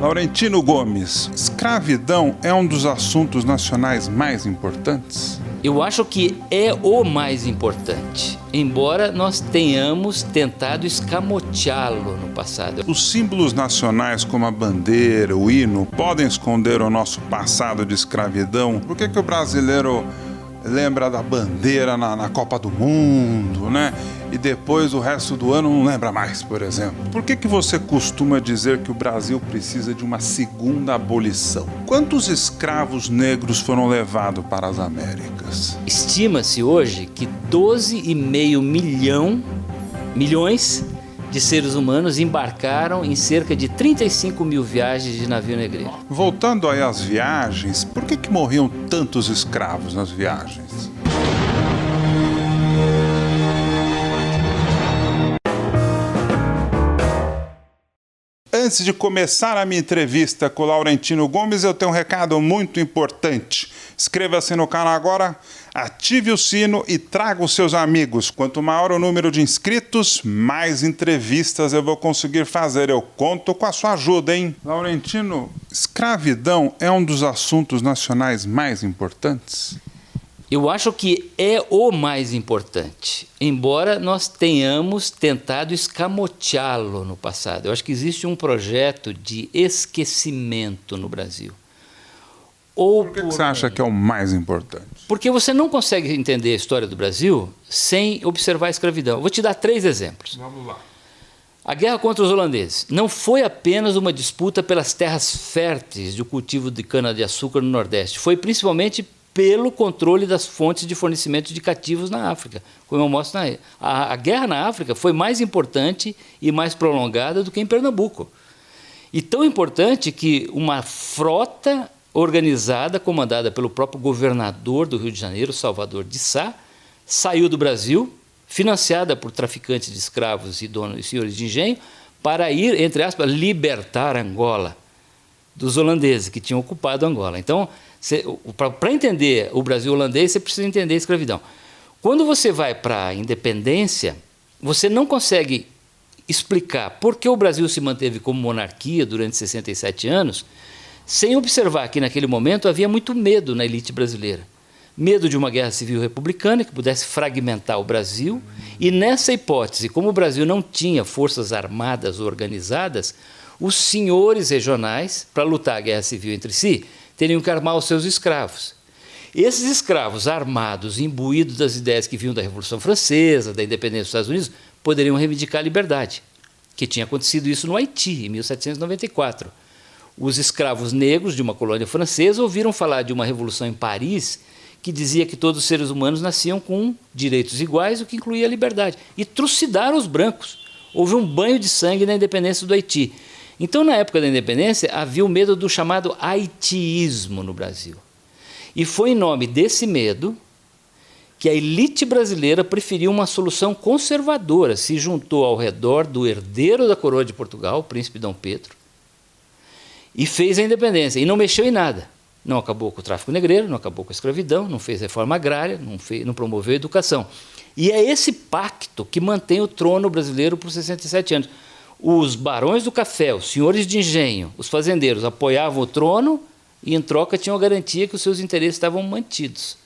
Laurentino Gomes, escravidão é um dos assuntos nacionais mais importantes? Eu acho que é o mais importante, embora nós tenhamos tentado escamoteá-lo no passado. Os símbolos nacionais como a bandeira, o hino, podem esconder o nosso passado de escravidão? Por que o brasileiro lembra da bandeira na Copa do Mundo, né? E depois o resto do ano não lembra mais, por exemplo? Por que você costuma dizer que o Brasil precisa de uma segunda abolição? Quantos escravos negros foram levados para as Américas? Estima-se hoje que 12,5 milhões de seres humanos embarcaram em cerca de 35 mil viagens de navio negreiro. Voltando aí às viagens, por que morriam tantos escravos nas viagens? Antes de começar a minha entrevista com o Laurentino Gomes, eu tenho um recado muito importante. Inscreva-se no canal agora, ative o sino e traga os seus amigos. Quanto maior o número de inscritos, mais entrevistas eu vou conseguir fazer. Eu conto com a sua ajuda, hein? Laurentino, escravidão é um dos assuntos nacionais mais importantes? Eu acho que é o mais importante, embora nós tenhamos tentado escamoteá-lo no passado. Eu acho que existe um projeto de esquecimento no Brasil. Por que você acha que é o mais importante? Porque você não consegue entender a história do Brasil sem observar a escravidão. Eu vou te dar 3 exemplos. Vamos lá. A guerra contra os holandeses não foi apenas uma disputa pelas terras férteis de cultivo de cana-de-açúcar no Nordeste. Foi principalmente pelo controle das fontes de fornecimento de cativos na África. Como eu mostro, a guerra na África foi mais importante e mais prolongada do que em Pernambuco. E tão importante que uma frota organizada, comandada pelo próprio governador do Rio de Janeiro, Salvador de Sá, saiu do Brasil, financiada por traficantes de escravos e donos e senhores de engenho, para ir, entre aspas, libertar Angola dos holandeses que tinham ocupado Angola. Então, para entender o Brasil holandês, você precisa entender a escravidão. Quando você vai para a independência, você não consegue explicar por que o Brasil se manteve como monarquia durante 67 anos, sem observar que naquele momento havia muito medo na elite brasileira. Medo de uma guerra civil republicana que pudesse fragmentar o Brasil, e nessa hipótese, como o Brasil não tinha forças armadas organizadas, os senhores regionais, para lutar a guerra civil entre si, teriam que armar os seus escravos. Esses escravos armados, imbuídos das ideias que vinham da Revolução Francesa, da independência dos Estados Unidos, poderiam reivindicar a liberdade, que tinha acontecido isso no Haiti, em 1794. Os escravos negros de uma colônia francesa ouviram falar de uma revolução em Paris que dizia que todos os seres humanos nasciam com direitos iguais, o que incluía a liberdade, e trucidaram os brancos. Houve um banho de sangue na independência do Haiti. Então, na época da independência, havia o medo do chamado haitiísmo no Brasil. E foi em nome desse medo que a elite brasileira preferiu uma solução conservadora, se juntou ao redor do herdeiro da coroa de Portugal, o príncipe Dom Pedro, e fez a independência, e não mexeu em nada. Não acabou com o tráfico negreiro, não acabou com a escravidão, não fez reforma agrária, não promoveu a educação. E é esse pacto que mantém o trono brasileiro por 67 anos. Os barões do café, os senhores de engenho, os fazendeiros apoiavam o trono e, em troca, tinham a garantia que os seus interesses estavam mantidos.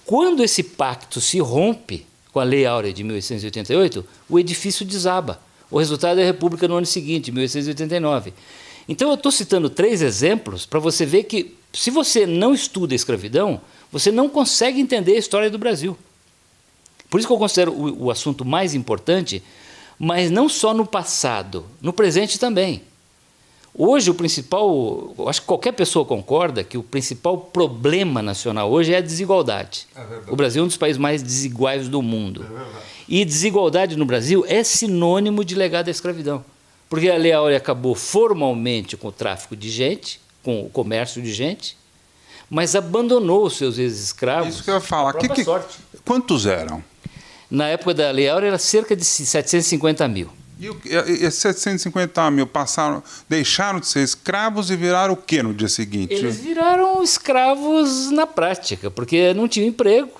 Quando esse pacto se rompe com a Lei Áurea de 1888, o edifício desaba. O resultado é a República no ano seguinte, 1889. Então, eu estou citando 3 exemplos para você ver que, se você não estuda a escravidão, você não consegue entender a história do Brasil. Por isso que eu considero o assunto mais importante, mas não só no passado, no presente também. Hoje, eu acho que qualquer pessoa concorda que o principal problema nacional hoje é a desigualdade. O Brasil é um dos países mais desiguais do mundo. E desigualdade no Brasil é sinônimo de legado da escravidão. Porque a Lei Áurea acabou formalmente com o tráfico de gente, com o comércio de gente, mas abandonou os seus ex-escravos. Isso que eu ia falar. Sorte. Quantos eram? Na época da Lei Áurea era cerca de 750 mil. E esses 750 mil deixaram de ser escravos e viraram o quê no dia seguinte? Eles viraram escravos na prática, porque não tinham emprego.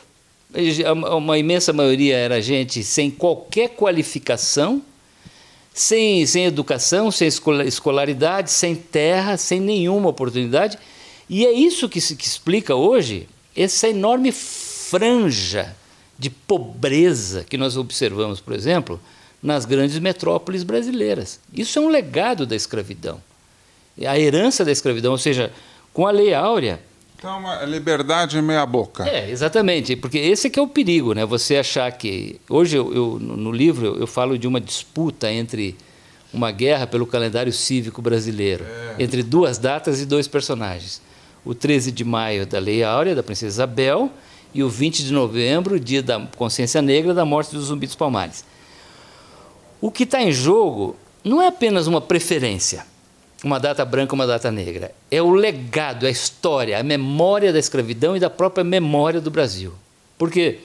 Uma imensa maioria era gente sem qualquer qualificação, sem educação, sem escolaridade, sem terra, sem nenhuma oportunidade. E é isso que explica hoje essa enorme franja de pobreza que nós observamos, por exemplo, nas grandes metrópoles brasileiras. Isso é um legado da escravidão. A herança da escravidão, ou seja, com a Lei Áurea. Então, uma liberdade meia boca. Exatamente, porque esse é que é o perigo, né? Você achar que... Hoje, no livro, eu falo de uma disputa entre uma guerra pelo calendário cívico brasileiro, entre duas datas e dois personagens. O 13 de maio da Lei Áurea, da Princesa Isabel, e o 20 de novembro, dia da consciência negra, da morte do Zumbi dos Palmares. O que está em jogo não é apenas uma preferência, uma data branca, uma data negra. É o legado, a história, a memória da escravidão e da própria memória do Brasil. Porque,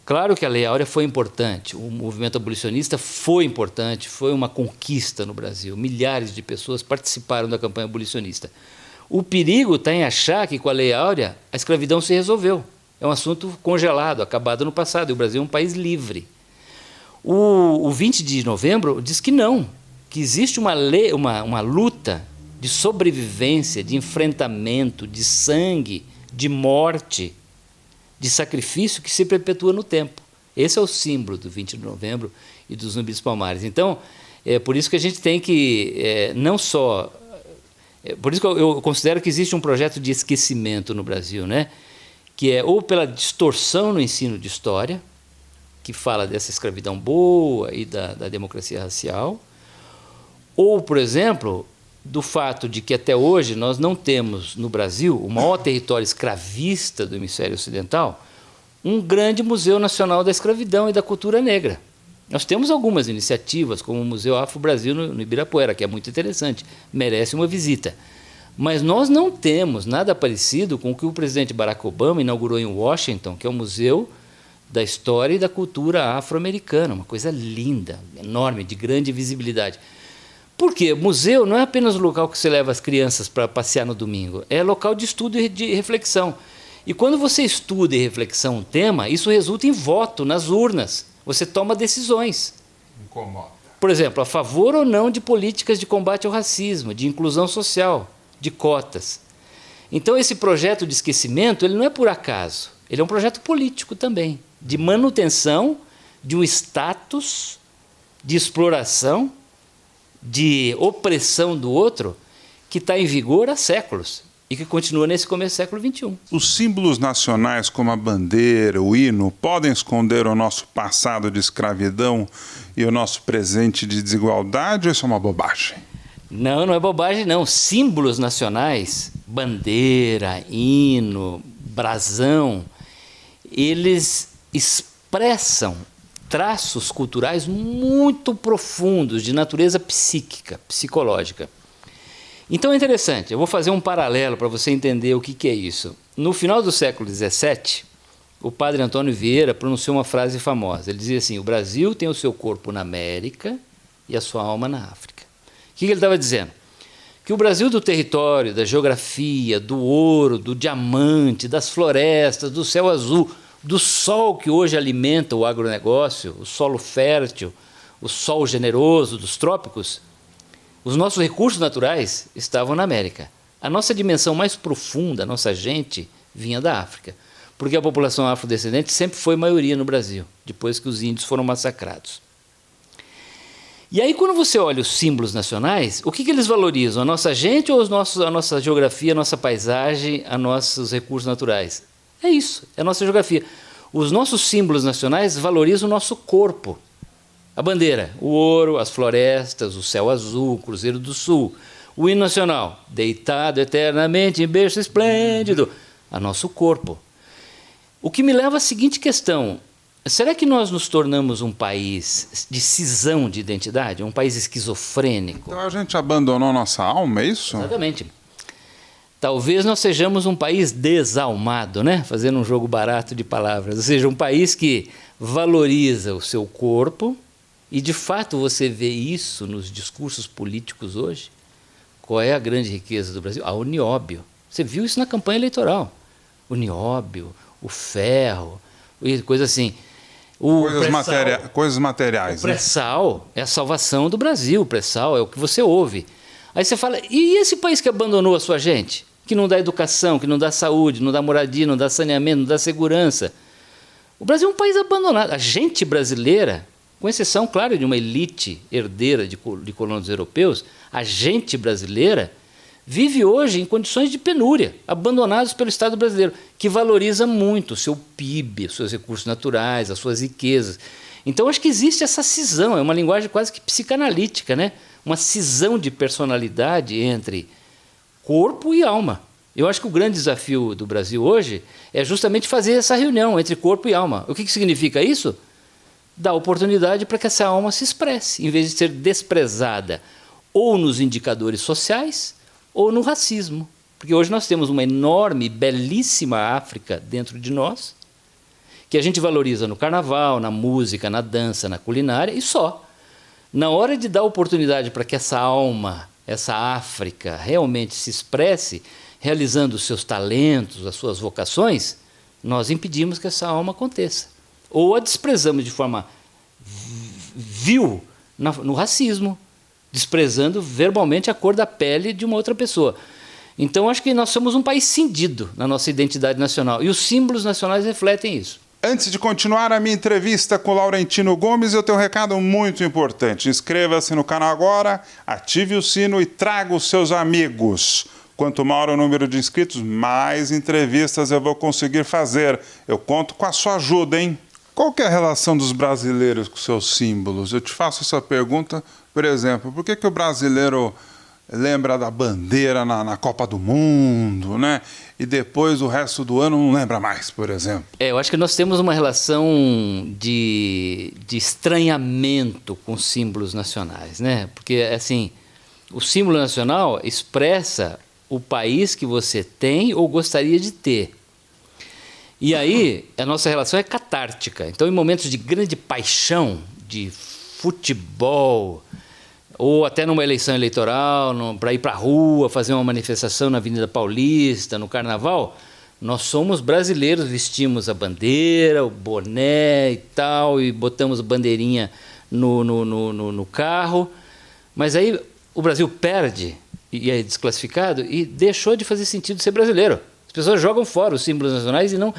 claro que a Lei Áurea foi importante, o movimento abolicionista foi importante, foi uma conquista no Brasil. Milhares de pessoas participaram da campanha abolicionista. O perigo está em achar que com a Lei Áurea a escravidão se resolveu. É um assunto congelado, acabado no passado, e o Brasil é um país livre. O 20 de novembro diz que não, que existe uma luta de sobrevivência, de enfrentamento, de sangue, de morte, de sacrifício que se perpetua no tempo. Esse é o símbolo do 20 de novembro e dos Zumbi dos Palmares. Então, é por isso que a gente tem que, não só... por isso que eu considero que existe um projeto de esquecimento no Brasil, né? Que é ou pela distorção no ensino de história, que fala dessa escravidão boa e da democracia racial, ou, por exemplo, do fato de que até hoje nós não temos no Brasil, o maior território escravista do hemisfério ocidental, um grande Museu Nacional da Escravidão e da Cultura Negra. Nós temos algumas iniciativas, como o Museu Afro-Brasil no Ibirapuera, que é muito interessante, merece uma visita. Mas nós não temos nada parecido com o que o presidente Barack Obama inaugurou em Washington, que é o Museu da História e da Cultura Afro-Americana, uma coisa linda, enorme, de grande visibilidade. Por quê? Museu não é apenas o local que você leva as crianças para passear no domingo, é local de estudo e de reflexão. E quando você estuda e reflexão um tema, isso resulta em voto nas urnas. Você toma decisões. Incomoda. Por exemplo, a favor ou não de políticas de combate ao racismo, de inclusão social, de cotas. Então, esse projeto de esquecimento, ele não é por acaso, ele é um projeto político também, de manutenção de um status de exploração, de opressão do outro, que está em vigor há séculos e que continua nesse começo do século XXI. Os símbolos nacionais, como a bandeira, o hino, podem esconder o nosso passado de escravidão e o nosso presente de desigualdade, ou isso é uma bobagem? Não, não é bobagem, não. Símbolos nacionais, bandeira, hino, brasão, eles expressam traços culturais muito profundos, de natureza psíquica, psicológica. Então é interessante, eu vou fazer um paralelo para você entender o que é isso. No final do século XVII, o padre Antônio Vieira pronunciou uma frase famosa. Ele dizia assim: o Brasil tem o seu corpo na América e a sua alma na África. O que ele estava dizendo? Que o Brasil do território, da geografia, do ouro, do diamante, das florestas, do céu azul, do sol que hoje alimenta o agronegócio, o solo fértil, o sol generoso dos trópicos, os nossos recursos naturais estavam na América. A nossa dimensão mais profunda, a nossa gente, vinha da África, porque a população afrodescendente sempre foi maioria no Brasil, depois que os índios foram massacrados. E aí, quando você olha os símbolos nacionais, o que eles valorizam? A nossa gente ou a nossa geografia, a nossa paisagem, os nossos recursos naturais? É isso, é a nossa geografia. Os nossos símbolos nacionais valorizam o nosso corpo. A bandeira, o ouro, as florestas, o céu azul, o Cruzeiro do Sul. O hino nacional, deitado eternamente em berço esplêndido. A nosso corpo. O que me leva à seguinte questão: será que nós nos tornamos um país de cisão de identidade, um país esquizofrênico? Então a gente abandonou nossa alma, é isso? Exatamente. Talvez nós sejamos um país desalmado, né? Fazendo um jogo barato de palavras. Ou seja, um país que valoriza o seu corpo, e de fato você vê isso nos discursos políticos hoje. Qual é a grande riqueza do Brasil? O nióbio. Você viu isso na campanha eleitoral. O nióbio, o ferro, coisa assim. Coisas materiais. O pré-sal é a salvação do Brasil, o pré-sal é o que você ouve. Aí você fala, e esse país que abandonou a sua gente? Que não dá educação, que não dá saúde, não dá moradia, não dá saneamento, não dá segurança. O Brasil é um país abandonado. A gente brasileira, com exceção, claro, de uma elite herdeira de colonos europeus, a gente brasileira vive hoje em condições de penúria, abandonados pelo Estado brasileiro, que valoriza muito o seu PIB, os seus recursos naturais, as suas riquezas. Então, acho que existe essa cisão, é uma linguagem quase que psicanalítica, né? Uma cisão de personalidade entre corpo e alma. Eu acho que o grande desafio do Brasil hoje é justamente fazer essa reunião entre corpo e alma. O que significa isso? Dar oportunidade para que essa alma se expresse, em vez de ser desprezada ou nos indicadores sociais ou no racismo. Porque hoje nós temos uma enorme, belíssima África dentro de nós, que a gente valoriza no carnaval, na música, na dança, na culinária e só. Na hora de dar oportunidade para que essa alma, essa África, realmente se expresse, realizando os seus talentos, as suas vocações, nós impedimos que essa alma aconteça. Ou a desprezamos de forma vil no racismo, desprezando verbalmente a cor da pele de uma outra pessoa. Então, acho que nós somos um país cindido na nossa identidade nacional. E os símbolos nacionais refletem isso. Antes de continuar a minha entrevista com Laurentino Gomes, eu tenho um recado muito importante. Inscreva-se no canal agora, ative o sino e traga os seus amigos. Quanto maior o número de inscritos, mais entrevistas eu vou conseguir fazer. Eu conto com a sua ajuda, hein? Qual que é a relação dos brasileiros com seus símbolos? Eu te faço essa pergunta, por exemplo, por que o brasileiro lembra da bandeira na Copa do Mundo, né? E depois o resto do ano não lembra mais, por exemplo? Eu acho que nós temos uma relação de estranhamento com os símbolos nacionais, né? Porque, assim, o símbolo nacional expressa o país que você tem ou gostaria de ter. E aí, a nossa relação é catártica. Então, em momentos de grande paixão, de futebol, ou até numa eleição eleitoral, para ir para a rua, fazer uma manifestação na Avenida Paulista, no Carnaval, nós somos brasileiros, vestimos a bandeira, o boné e tal, e botamos a bandeirinha no carro. Mas aí o Brasil perde e é desclassificado e deixou de fazer sentido ser brasileiro. As pessoas jogam fora os símbolos nacionais e não...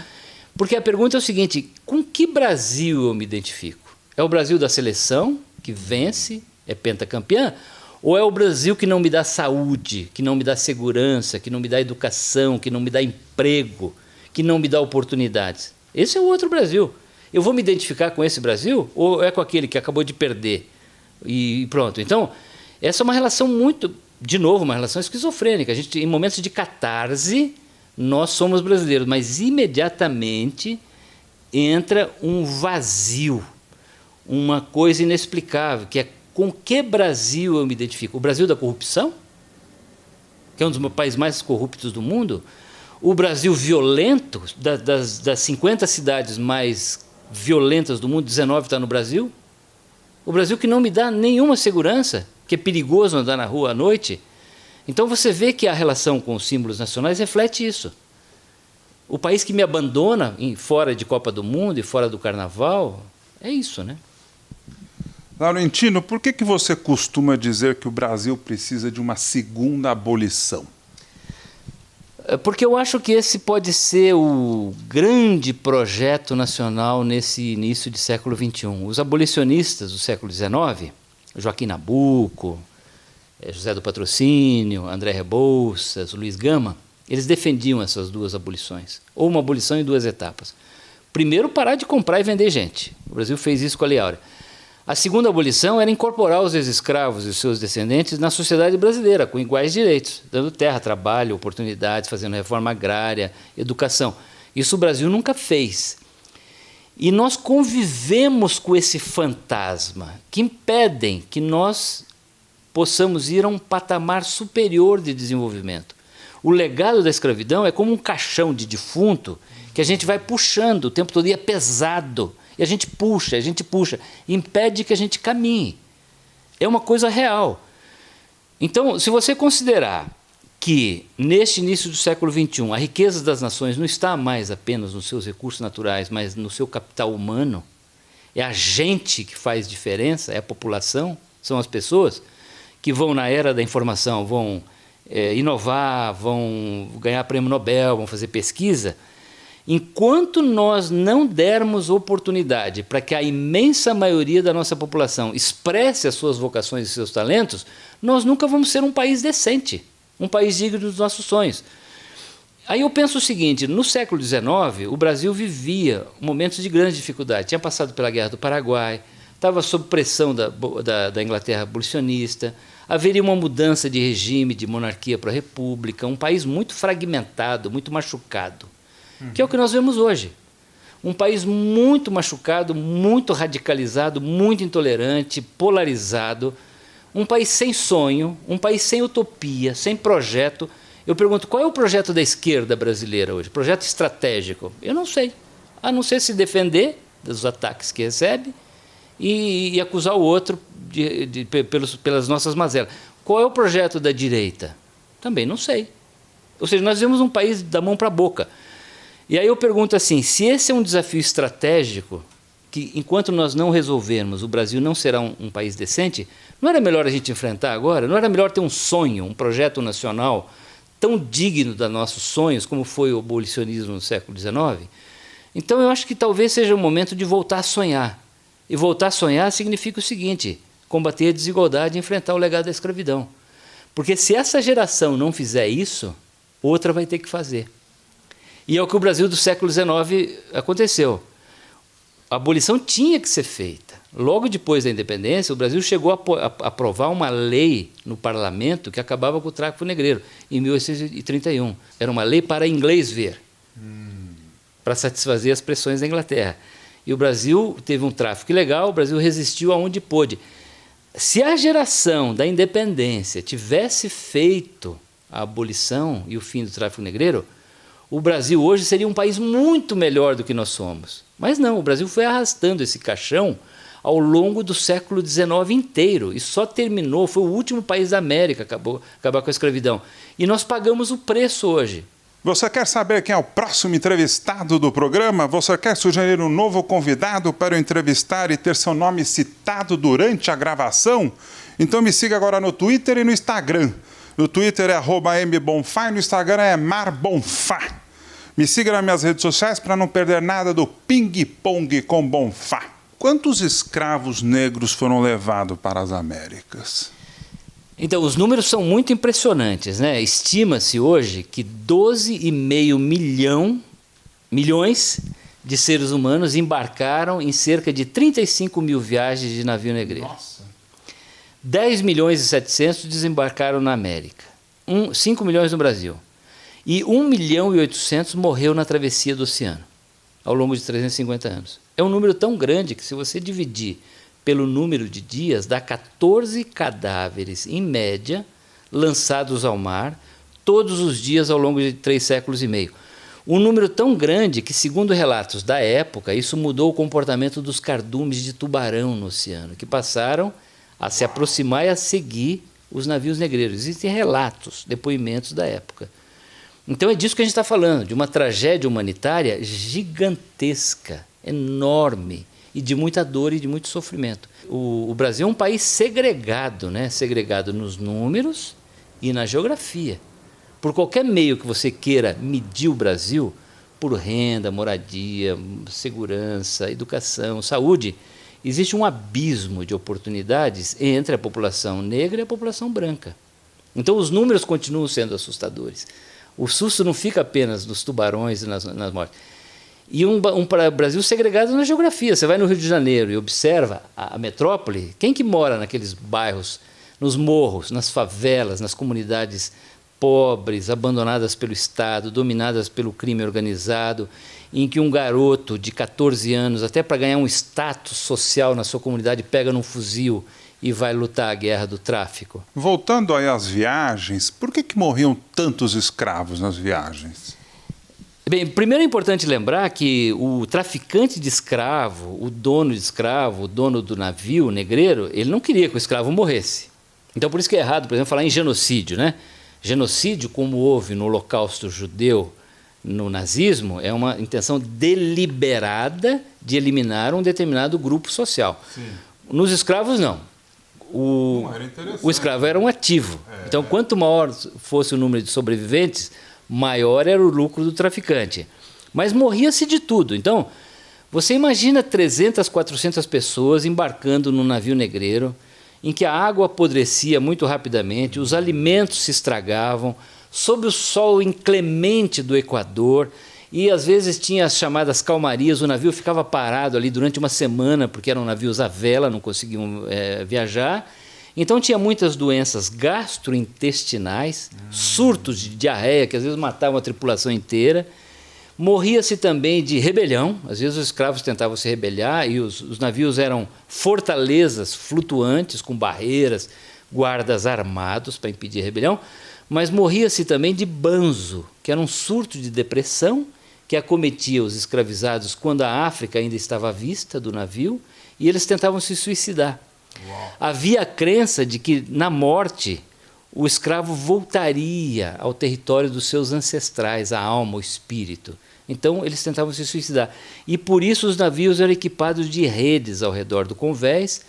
Porque a pergunta é o seguinte, com que Brasil eu me identifico? É o Brasil da seleção, que vence, é pentacampeã? Ou é o Brasil que não me dá saúde, que não me dá segurança, que não me dá educação, que não me dá emprego, que não me dá oportunidades? Esse é o outro Brasil. Eu vou me identificar com esse Brasil ou é com aquele que acabou de perder? E pronto. Então, essa é uma relação muito, de novo, uma relação esquizofrênica. A gente, em momentos de catarse, nós somos brasileiros, mas imediatamente entra um vazio, uma coisa inexplicável, que é com que Brasil eu me identifico? O Brasil da corrupção, que é um dos países mais corruptos do mundo? O Brasil violento, das 50 cidades mais violentas do mundo, 19 está no Brasil? O Brasil que não me dá nenhuma segurança, que é perigoso andar na rua à noite? Então você vê que a relação com os símbolos nacionais reflete isso. O país que me abandona fora de Copa do Mundo e fora do Carnaval, é isso, né? Laurentino, por que você costuma dizer que o Brasil precisa de uma segunda abolição? Porque eu acho que esse pode ser o grande projeto nacional nesse início de século XXI. Os abolicionistas do século XIX, Joaquim Nabuco, José do Patrocínio, André Rebouças, Luiz Gama, eles defendiam essas duas abolições, ou uma abolição em duas etapas. Primeiro, parar de comprar e vender gente. O Brasil fez isso com a Lei Áurea. A segunda abolição era incorporar os ex-escravos e os seus descendentes na sociedade brasileira, com iguais direitos, dando terra, trabalho, oportunidades, fazendo reforma agrária, educação. Isso o Brasil nunca fez. E nós convivemos com esse fantasma, que impedem que nós possamos ir a um patamar superior de desenvolvimento. O legado da escravidão é como um caixão de defunto que a gente vai puxando o tempo todo e é pesado. E a gente puxa, impede que a gente caminhe. É uma coisa real. Então, se você considerar que, neste início do século XXI, a riqueza das nações não está mais apenas nos seus recursos naturais, mas no seu capital humano, É a gente que faz diferença, é a população, são as pessoas que vão na era da informação, vão inovar, vão ganhar prêmio Nobel, vão fazer pesquisa. Enquanto nós não dermos oportunidade para que a imensa maioria da nossa população expresse as suas vocações e seus talentos, nós nunca vamos ser um país decente, um país digno dos nossos sonhos. Aí eu penso o seguinte, no século XIX, o Brasil vivia momentos de grande dificuldade. Tinha passado pela Guerra do Paraguai, estava sob pressão da Inglaterra abolicionista, haveria uma mudança de regime, de monarquia para república, um país muito fragmentado, muito machucado. Que é o que nós vemos hoje. Um país muito machucado, muito radicalizado, muito intolerante, polarizado, um país sem sonho, um país sem utopia, sem projeto. Eu pergunto, qual é o projeto da esquerda brasileira hoje? Projeto estratégico? Eu não sei. A não ser se defender dos ataques que recebe e acusar o outro pelas nossas mazelas. Qual é o projeto da direita? Também não sei. Ou seja, nós vivemos um país da mão para a boca. E aí eu pergunto assim, se esse é um desafio estratégico, que enquanto nós não resolvermos, o Brasil não será um país decente, não era melhor a gente enfrentar agora? Não era melhor ter um sonho, um projeto nacional tão digno dos nossos sonhos, como foi o abolicionismo no século XIX? Então eu acho que talvez seja o momento de voltar a sonhar. E voltar a sonhar significa o seguinte, combater a desigualdade e enfrentar o legado da escravidão. Porque se essa geração não fizer isso, outra vai ter que fazer. E é o que o Brasil do século XIX aconteceu. A abolição tinha que ser feita. Logo depois da independência, o Brasil chegou a aprovar uma lei no parlamento que acabava com o tráfico negreiro, em 1831. Era uma lei para inglês ver, para satisfazer as pressões da Inglaterra. E o Brasil teve um tráfico ilegal, o Brasil resistiu aonde pôde. Se a geração da independência tivesse feito a abolição e o fim do tráfico negreiro, o Brasil hoje seria um país muito melhor do que nós somos. Mas não, o Brasil foi arrastando esse caixão ao longo do século XIX inteiro e só terminou, foi o último país da América a acabar com a escravidão. E nós pagamos o preço hoje. Você quer saber quem é o próximo entrevistado do programa? Você quer sugerir um novo convidado para eu entrevistar e ter seu nome citado durante a gravação? Então me siga agora no Twitter e no Instagram. No Twitter é @mbonfá e no Instagram é marbonfá. Me siga nas minhas redes sociais para não perder nada do ping-pong com Bonfá. Quantos escravos negros foram levados para as Américas? Então, os números são muito impressionantes, né? Estima-se hoje que 12,5 milhões de seres humanos embarcaram em cerca de 35 mil viagens de navio negreiro. Nossa! 10 milhões e 700 desembarcaram na América, 5 milhões no Brasil. E 1 milhão e 800 morreu na travessia do oceano, ao longo de 350 anos. É um número tão grande que, se você dividir pelo número de dias, dá 14 cadáveres, em média, lançados ao mar, todos os dias ao longo de 3 séculos e meio. Um número tão grande que, segundo relatos da época, isso mudou o comportamento dos cardumes de tubarão no oceano, que passaram a se aproximar e a seguir os navios negreiros. Existem relatos, depoimentos da época. Então é disso que a gente está falando, de uma tragédia humanitária gigantesca, enorme, e de muita dor e de muito sofrimento. O Brasil é um país segregado, né? Segregado nos números e na geografia. Por qualquer meio que você queira medir o Brasil, por renda, moradia, segurança, educação, saúde, existe um abismo de oportunidades entre a população negra e a população branca. Então os números continuam sendo assustadores. O susto não fica apenas nos tubarões e nas mortes. E um Brasil segregado na geografia. Você vai no Rio de Janeiro e observa a metrópole. Quem que mora naqueles bairros, nos morros, nas favelas, nas comunidades pobres, abandonadas pelo Estado, dominadas pelo crime organizado, em que um garoto de 14 anos, até para ganhar um status social na sua comunidade, pega num fuzil e vai lutar a guerra do tráfico. Voltando aí às viagens, por que morriam tantos escravos nas viagens? Bem, primeiro é importante lembrar que o traficante de escravo, o dono de escravo, o dono do navio negreiro, ele não queria que o escravo morresse. Então por isso que é errado, por exemplo, falar em genocídio, né? Genocídio, como houve no Holocausto judeu no nazismo é uma intenção deliberada de eliminar um determinado grupo social. Sim. Nos escravos, não. O escravo era um ativo. Então, quanto maior fosse o número de sobreviventes, maior era o lucro do traficante. Mas morria-se de tudo. Então, você imagina 300, 400 pessoas embarcando num navio negreiro, em que a água apodrecia muito rapidamente, os alimentos se estragavam, sob o sol inclemente do Equador, e às vezes tinha as chamadas calmarias, o navio ficava parado ali durante uma semana, porque eram navios à vela, não conseguiam viajar. Então tinha muitas doenças gastrointestinais, surtos de diarreia, que às vezes matavam a tripulação inteira. Morria-se também de rebelião, às vezes os escravos tentavam se rebeliar e os navios eram fortalezas flutuantes com barreiras, guardas armados para impedir a rebelião, mas morria-se também de banzo, que era um surto de depressão que acometia os escravizados quando a África ainda estava à vista do navio e eles tentavam se suicidar. Uau. Havia a crença de que na morte o escravo voltaria ao território dos seus ancestrais, a alma, o espírito. Então, eles tentavam se suicidar. E por isso os navios eram equipados de redes ao redor do convés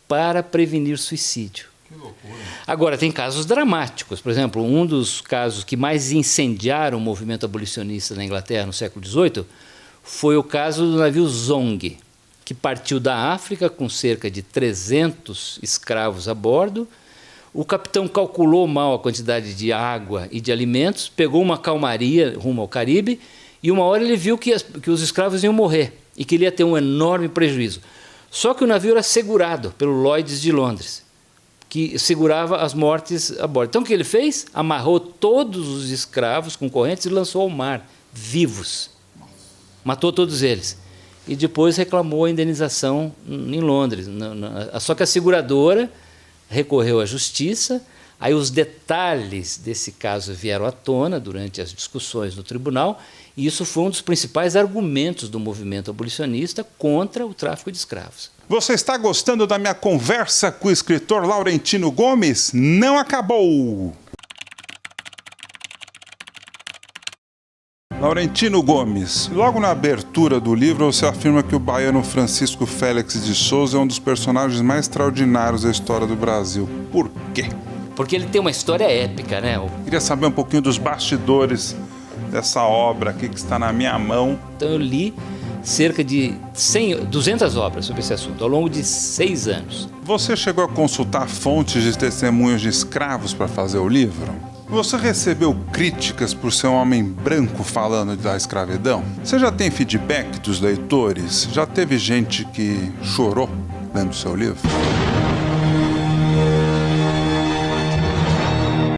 para prevenir suicídio. Que loucura. Agora, tem casos dramáticos. Por exemplo, um dos casos que mais incendiaram o movimento abolicionista na Inglaterra no século XVIII foi o caso do navio Zong, que partiu da África com cerca de 300 escravos a bordo. O capitão calculou mal a quantidade de água e de alimentos, pegou uma calmaria rumo ao Caribe e uma hora ele viu que os escravos iam morrer e que ele ia ter um enorme prejuízo. Só que o navio era segurado pelo Lloyd's de Londres, que segurava as mortes a bordo. Então o que ele fez? Amarrou todos os escravos com correntes e lançou ao mar, vivos. Matou todos eles. E depois reclamou a indenização em Londres. Só que a seguradora recorreu à justiça, aí os detalhes desse caso vieram à tona durante as discussões no tribunal, e isso foi um dos principais argumentos do movimento abolicionista contra o tráfico de escravos. Você está gostando da minha conversa com o escritor Laurentino Gomes? Não acabou! Laurentino Gomes, logo na abertura do livro você afirma que o baiano Francisco Félix de Souza é um dos personagens mais extraordinários da história do Brasil. Por quê? Porque ele tem uma história épica, né? Queria saber um pouquinho dos bastidores dessa obra aqui que está na minha mão. Então eu li cerca de 200 obras sobre esse assunto, ao longo de 6 anos. Você chegou a consultar fontes de testemunhos de escravos para fazer o livro? Você recebeu críticas por ser um homem branco falando da escravidão? Você já tem feedback dos leitores? Já teve gente que chorou lendo seu livro?